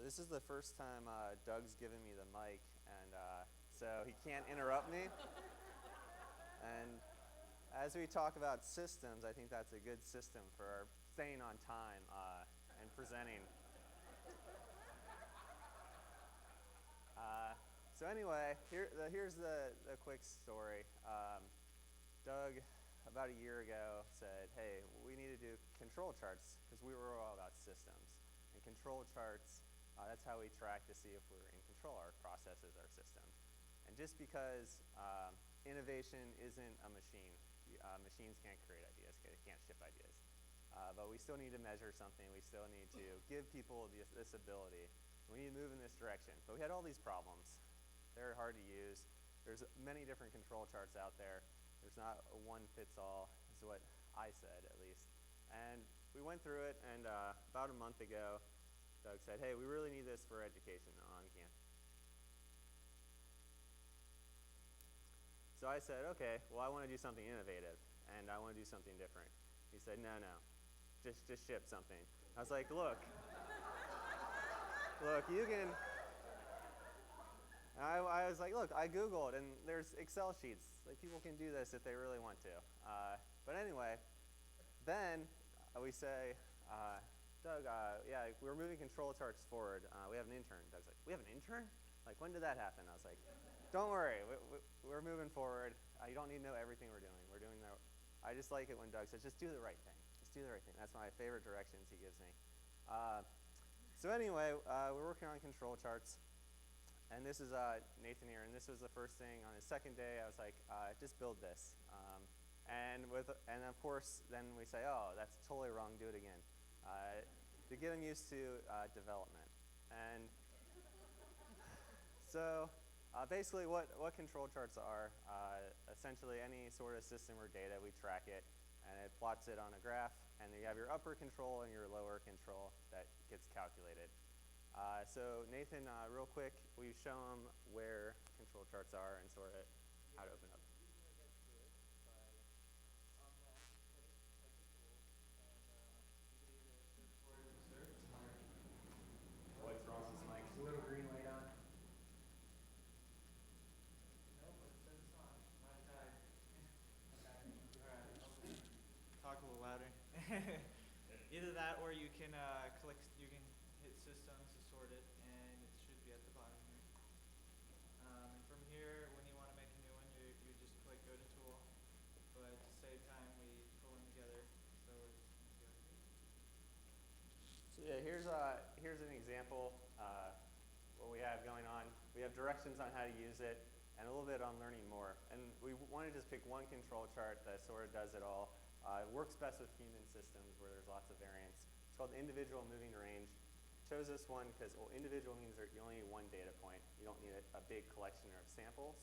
This is the first time Doug's given me the mic, and so he can't interrupt me. And as we talk about systems, I think that's a good system for staying on time and presenting. So anyway, here's the quick story. Doug, about a year ago, said, hey, we need to do control charts because we were all about systems. And control charts, that's how we track to see if we're in control, our processes, our systems. And just because innovation isn't a machine, machines can't create ideas, they can't ship ideas. But we still need to measure something. We still need to give people this ability. We need to move in this direction. But we had all these problems. They're hard to use. There's many different control charts out there. There's not a one-fits-all, is what I said, at least. And we went through it, and about a month ago, Doug said, hey, we really need this for education on campus. So I said, okay, well, I want to do something innovative, and I want to do something different. He said, no, just ship something. I was like, look, you can. I was like, look, I Googled, and there's Excel sheets. Like, people can do this if they really want to. But anyway, then we say, Doug, yeah, we're moving control charts forward. We have an intern. Doug's like, we have an intern? Like, when did that happen? I was like, don't worry, we're moving forward. You don't need to know everything we're doing. I just like it when Doug says, just do the right thing. Just do the right thing. That's my favorite directions he gives me. So anyway, we're working on control charts. And this is Nathan here, and this was the first thing on his second day. I was like, just build this. And of course, then we say, oh, that's totally wrong, do it again. To get them used to development. And so basically what control charts are, essentially any sort of system or data, we track it, and it plots it on a graph, and you have your upper control and your lower control that gets calculated. So Nathan, real quick, will you show them where control charts are and sort of how to open up? What's wrong with this mic? Is the little green light on? Nope, it says it's on. Mine died. Okay. Talk a little louder. Either that, or you can click. You can hit systems to sort it, and it should be at the bottom here. And from here, when you want to make a new one, you just click go to tool. But to save time, we pull them together. So it's So yeah, here's an example what we have going on. We have directions on how to use it and a little bit on learning more. And we want to just pick one control chart that sort of does it all. It works best with human systems where there's lots of variance. It's called individual moving range. Chose this one because individual means that you only need one data point. You don't need a big collection of samples.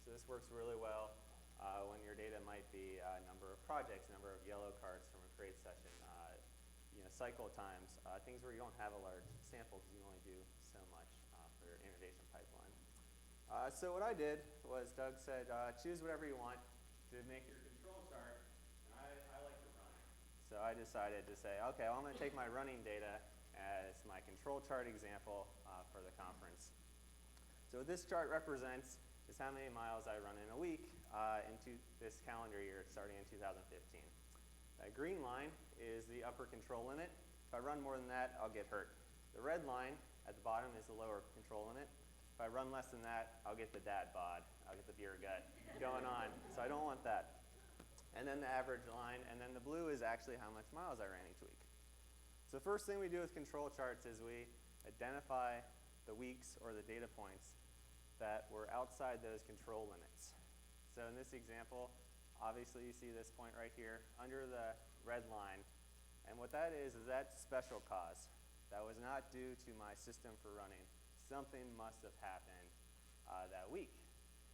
So this works really well when your data might be a number of projects, number of yellow cards from a create session, cycle times, things where you don't have a large sample because you only do so much for your innovation pipeline. So what I did was Doug said, choose whatever you want to make your control chart. And I like to run. So I decided to say, okay, well, I'm going to take my running data as my control chart example for the conference. So what this chart represents is how many miles I run in a week into this calendar year starting in 2015. That green line is the upper control limit. If I run more than that, I'll get hurt. The red line at the bottom is the lower control limit. If I run less than that, I'll get the dad bod. I'll get the beer gut going on. So I don't want that. And then the average line, and then the blue is actually how much miles I ran each week. So the first thing we do with control charts is we identify the weeks or the data points that were outside those control limits. So in this example, obviously you see this point right here under the red line. And what that is that's special cause. That was not due to my system for running. Something must have happened that week.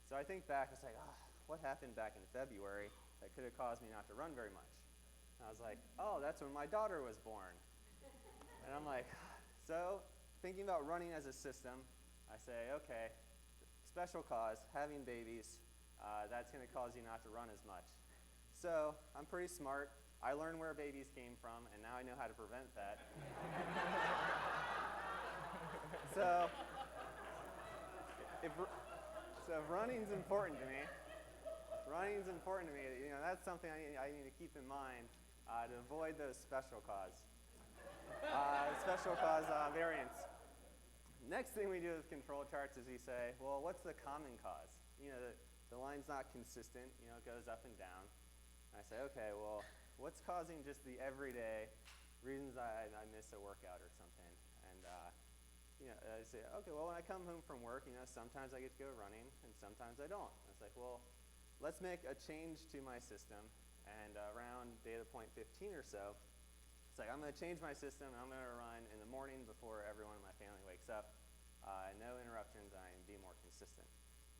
So I think back, it's like, what happened back in February that could have caused me not to run very much? And I was like, oh, that's when my daughter was born. And I'm like, so thinking about running as a system, I say, okay, special cause, having babies, that's going to cause you not to run as much. So I'm pretty smart. I learned where babies came from, and now I know how to prevent that. So, if running's important to me, that's something I need to keep in mind to avoid those special cause variants. Next thing we do with control charts is we say, well, what's the common cause? The line's not consistent, it goes up and down. And I say, okay, well, what's causing just the everyday reasons I miss a workout or something? And I say, okay, well, when I come home from work, sometimes I get to go running and sometimes I don't. It's like, well, let's make a change to my system. And around data point 15 or so, it's like, I'm going to change my system and I'm going to run in the morning before everyone in my family wakes up. No interruptions, and I can be more consistent.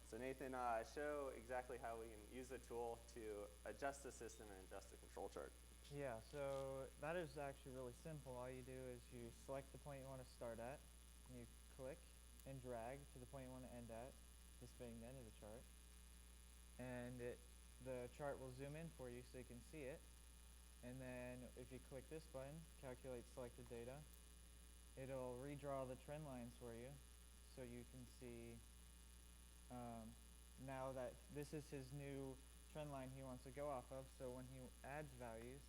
So Nathan, show exactly how we can use the tool to adjust the system and adjust the control chart. Yeah, so that is actually really simple. All you do is you select the point you want to start at, and you click and drag to the point you want to end at, this being the end of the chart. And the chart will zoom in for you so you can see it. And then if you click this button, calculate selected data, it'll redraw the trend lines for you so you can see now that this is his new trend line he wants to go off of. So when he adds values,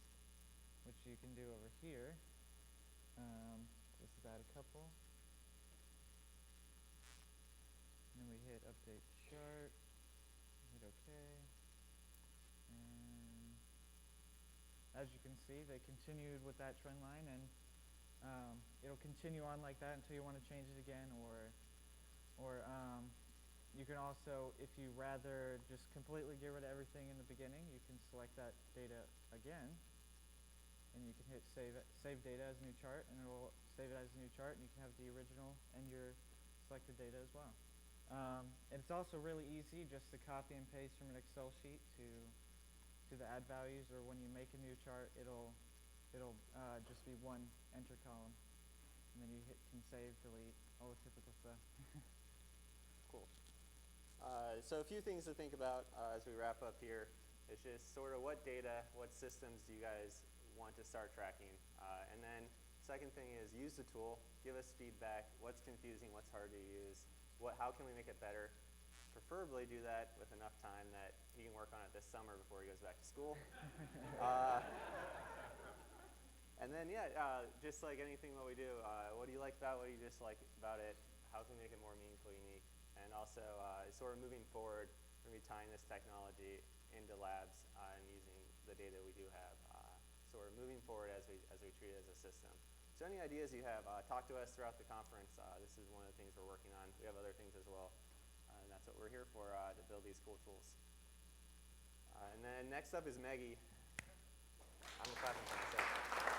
which you can do over here, just add a couple. And then we hit update chart, hit OK. And as you can see, they continued with that trend line, and it'll continue on like that until you want to change it again, or you can also, if you rather just completely get rid of everything in the beginning, you can select that data again, and you can hit save data as a new chart, and it will save it as a new chart, and you can have the original and your selected data as well. And it's also really easy just to copy and paste from an Excel sheet to the add values, or when you make a new chart, it'll just be one enter column, and then you can save, delete, all the typical stuff. Cool. So a few things to think about as we wrap up here is just sort of what data, what systems do you guys want to start tracking? And then second thing is use the tool, give us feedback, what's confusing, what's hard to use, how can we make it better? Preferably do that with enough time that he can work on it this summer before he goes back to school. And then, just like anything what we do, what do you like about it? What do you dislike about it? How can we make it more meaningful, unique? And also, sort of moving forward, we're going to be tying this technology into labs and using the data we do have, sort of moving forward as we treat it as a system. So any ideas you have, talk to us throughout the conference. This is one of the things we're working on. We have other things as well. And that's what we're here for, to build these cool tools. And then next up is Maggie. I'm clapping for myself.